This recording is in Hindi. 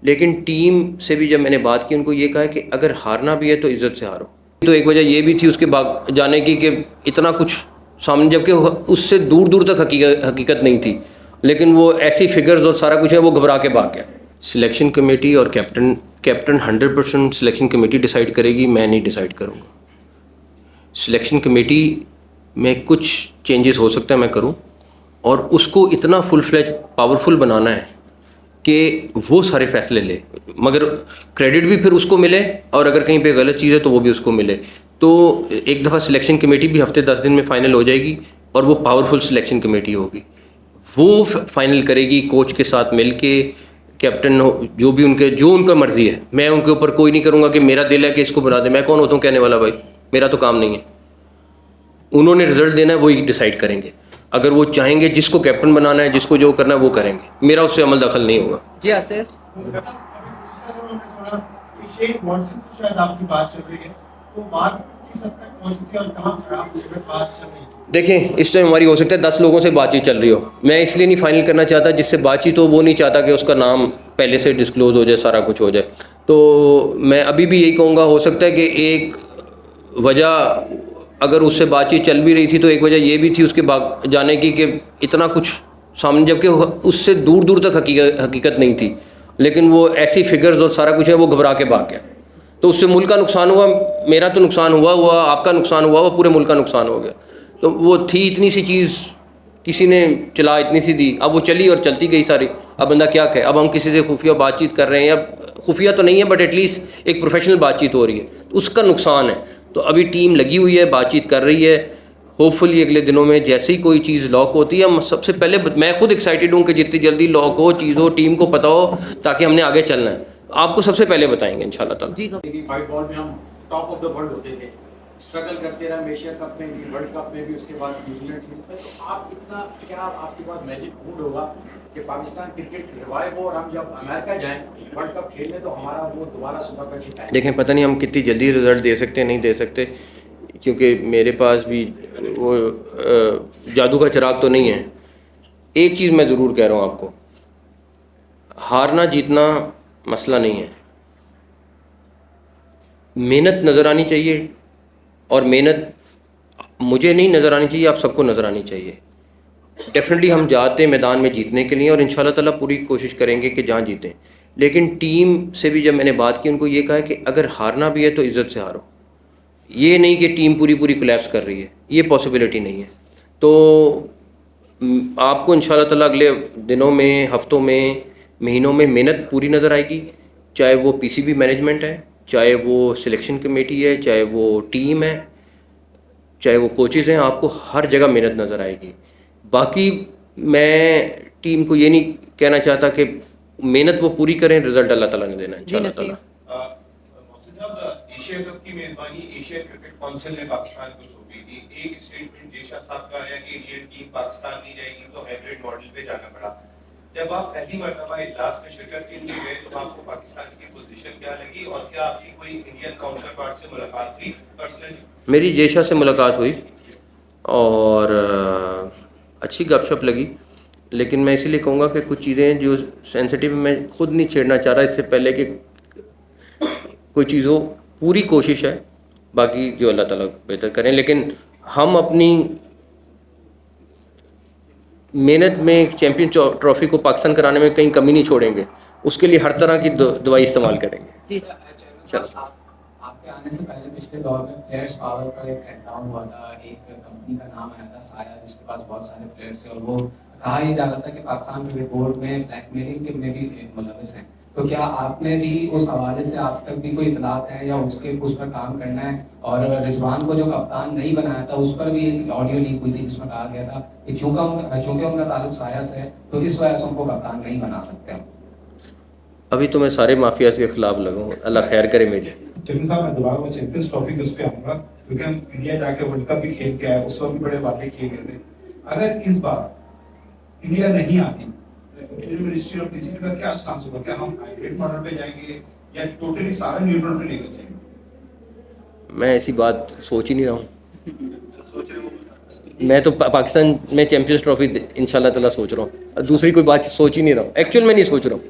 लेकिन टीम से भी जब मैंने बात की, उनको ये कहा कि अगर हारना भी है तो इज़्ज़त से हारो। तो एक वजह ये भी थी उसके भाग जाने की कि इतना कुछ सामने, जबकि उससे दूर दूर तक हकीकत नहीं थी, लेकिन वो ऐसी फिगर्स और सारा कुछ है, वो घबरा के भाग गया। सिलेक्शन कमेटी और कैप्टन 100% सिलेक्शन कमेटी डिसाइड करेगी, मैं नहीं डिसाइड करूँगा। सिलेक्शन कमेटी में कुछ चेंजेस हो सकता है मैं करूँ, और उसको इतना फुल फ्लेज पावरफुल बनाना है कि वो सारे फैसले ले, मगर क्रेडिट भी फिर उसको मिले, और अगर कहीं पे गलत चीज़ है तो वो भी उसको मिले। तो एक दफ़ा सिलेक्शन कमेटी भी हफ्ते 10 दिन में फ़ाइनल हो जाएगी, और वो पावरफुल सिलेक्शन कमेटी होगी, वो फाइनल करेगी कोच के साथ मिल के। कैप्टन जो भी जो उनका मर्ज़ी है, मैं उनके ऊपर कोई नहीं करूँगा कि मेरा दिल है कि इसको बना दे। मैं कौन होता हूँ कहने वाला? भाई मेरा तो काम नहीं है। उन्होंने रिजल्ट देना है, वही डिसाइड करेंगे। अगर वो चाहेंगे जिसको कैप्टन बनाना है, जिसको जो करना है वो करेंगे, मेरा उससे अमल दखल नहीं होगा। जी आसिफ, देखें, इस टाइम हमारी हो सकता है 10 लोगों से बातचीत चल रही हो। मैं इसलिए नहीं फाइनल करना चाहता, जिससे बातचीत हो वो नहीं चाहता कि उसका नाम पहले से डिस्क्लोज हो जाए, सारा कुछ हो जाए। तो मैं अभी भी यही कहूँगा, हो सकता है कि एक वजह, अगर उससे बातचीत चल भी रही थी तो एक वजह ये भी थी उसके भाग जाने की कि इतना कुछ सामने, जबकि उससे दूर दूर तक हकीकत नहीं थी, लेकिन वो ऐसी फिगर्स और सारा कुछ है, वो घबरा के भाग गया। तो उससे मुल्क का नुकसान हुआ, मेरा तो नुकसान हुआ, आपका नुकसान हुआ, पूरे मुल्क का नुकसान हो गया। तो वो थी इतनी सी चीज़, किसी ने चला इतनी सी दी, अब वो चली और चलती गई सारी। अब बंदा क्या कहे? अब हम किसी से खुफिया बातचीत कर रहे हैं, या खुफिया तो नहीं है बट एटलीस्ट एक प्रोफेशनल बातचीत हो रही है, तो उसका नुकसान है। तो अभी टीम लगी हुई है, बातचीत कर रही है। होपफुली अगले दिनों में जैसे ही कोई चीज़ लॉक होती है, हम सबसे पहले, मैं खुद एक्साइटेड हूँ कि जितनी जल्दी लॉक हो चीज़ हो, टीम को पता हो, ताकि हमने आगे चलना है। आपको सबसे पहले बताएंगे इंशाल्लाह ताला। जी व्हाइट बॉल में हम टॉप ऑफ द वर्ल्ड होते थे, स्ट्रगल करते रहे एशिया कप में भी, वर्ल्ड कप में भी, उसके बाद न्यूजीलैंड सीरीज में। तो आप इतना, क्या आपके पास मैजिक फूड होगा कि पाकिस्तान क्रिकेट रिवाइव हो, और हम जब अमेरिका जाएं वर्ल्ड कप खेलने तो हमारा वो दोबारा सुबह कर सिखाए? देखें, पता नहीं हम कितनी जल्दी रिज़ल्ट दे सकते हैं, नहीं दे सकते, क्योंकि मेरे पास भी वो जादू का चिराग तो नहीं है। एक चीज़ मैं ज़रूर कह रहा हूँ आपको, हारना जीतना मसला नहीं है, मेहनत नज़र आनी चाहिए, और मेहनत मुझे नहीं नज़र आनी चाहिए, आप सबको नज़र आनी चाहिए। डेफिनेटली हम जाते हैं मैदान में जीतने के लिए, और इंशाल्लाह ताला पूरी कोशिश करेंगे कि जहाँ जीतें। लेकिन टीम से भी जब मैंने बात की, उनको ये कहा कि अगर हारना भी है तो इज़्ज़त से हारो। ये नहीं कि टीम पूरी कोलैप्स कर रही है, ये पॉसिबिलिटी नहीं है। तो आपको इंशाल्लाह ताला अगले दिनों में, हफ्तों में, महीनों में मेहनत पूरी नज़र आएगी, चाहे वो पीसीबी मैनेजमेंट है, चाहे वो सिलेक्शन कमेटी है, चाहे वो टीम है, चाहे वो कोचेज़ हैं, आपको हर जगह मेहनत नज़र आएगी। बाकी मैं टीम को ये नहीं कहना चाहता कि मेहनत वो पूरी करें, रिजल्ट अल्लाह ताला ने देना है इंशाल्लाह ताला। एशिया कप की मेजबानी एशियन क्रिकेट काउंसिल ने पाकिस्तान को सौंपी थी। एक स्टेटमेंट जेशा साहब का आया कि इंडियन टीम पाकिस्तान नहीं जाएगी तो हाइब्रिड मॉडल पे जाना पड़ा। जब आप पहली मर्तबा इजलास में शिरकत के लिए गए तो आपको पाकिस्तान की पोजीशन क्या लगी, और क्या आपकी कोई इंडियन काउंटर पार्ट से मुलाकात हुई पर्सनली? मेरी जेशा से मुलाकात हुई, और अच्छी गपशप लगी, लेकिन मैं इसीलिए कहूँगा कि कुछ चीज़ें जो सेंसिटिव, मैं खुद नहीं छेड़ना चाह रहा इससे पहले कि कोई चीज़ हो। पूरी कोशिश है, बाकी जो अल्लाह ताला बेहतर करें, लेकिन हम अपनी मेहनत में चैम्पियन ट्रॉफी को पाकिस्तान कराने में कहीं कमी नहीं छोड़ेंगे, उसके लिए हर तरह की दवाई इस्तेमाल करेंगे। जी चलो, आपके आने से पहले पिछले दौर में प्लेयर्स पावर का एक क्रैकडाउन हुआ था, एक कंपनी का नाम आया था साया, जिसके पास बहुत सारे प्लेयर्स थे, और वो कहा ही जा रहा था कि पाकिस्तान क्रिकेट बोर्ड में ब्लैकमेलिंग के में भी मुलविस हैं। तो क्या आपने भी उस हवाले से आप तक भी कोई इतलात है, या उस पर काम करना है? और रिजवान को जो कप्तान नहीं बनाया था, उस पर भी एक ऑडियो लीक हुई थी जिसमें कहा गया था कि चूंकि उनका ताल्लुक साया से है तो इस वजह से उनको कप्तान नहीं बना सकते हम। अभी तो मैं सारे माफियाज के खिलाफ लगूँ, अल्लाह खैर करे मेरे। चंद्र साहब, मैं दोबारा वो चैंपियंस ट्रॉफी के उस पे आऊंगा, क्योंकि हम इंडिया जाके वर्ल्ड कप भी खेल के आए, उस वक्त भी बड़े वादे किए गए थे। अगर इस बार इंडिया नहीं आती, मिनिस्ट्री और पीसीबी का क्या स्टांस होगा? क्या हम हाइब्रिड मॉडल पे जाएंगे या टोटली सारा न्यूट्रल पे लेकर जाएंगे? मैं ऐसी बात सोच ही नहीं रहा हूँ। सोच रहे हो? मैं तो पाकिस्तान में चैम्पियंस ट्रॉफी इंशाल्लाह ताला सोच रहा हूँ, दूसरी कोई बात सोच ही नहीं रहा हूँ, एक्चुअल में नहीं सोच रहा हूँ।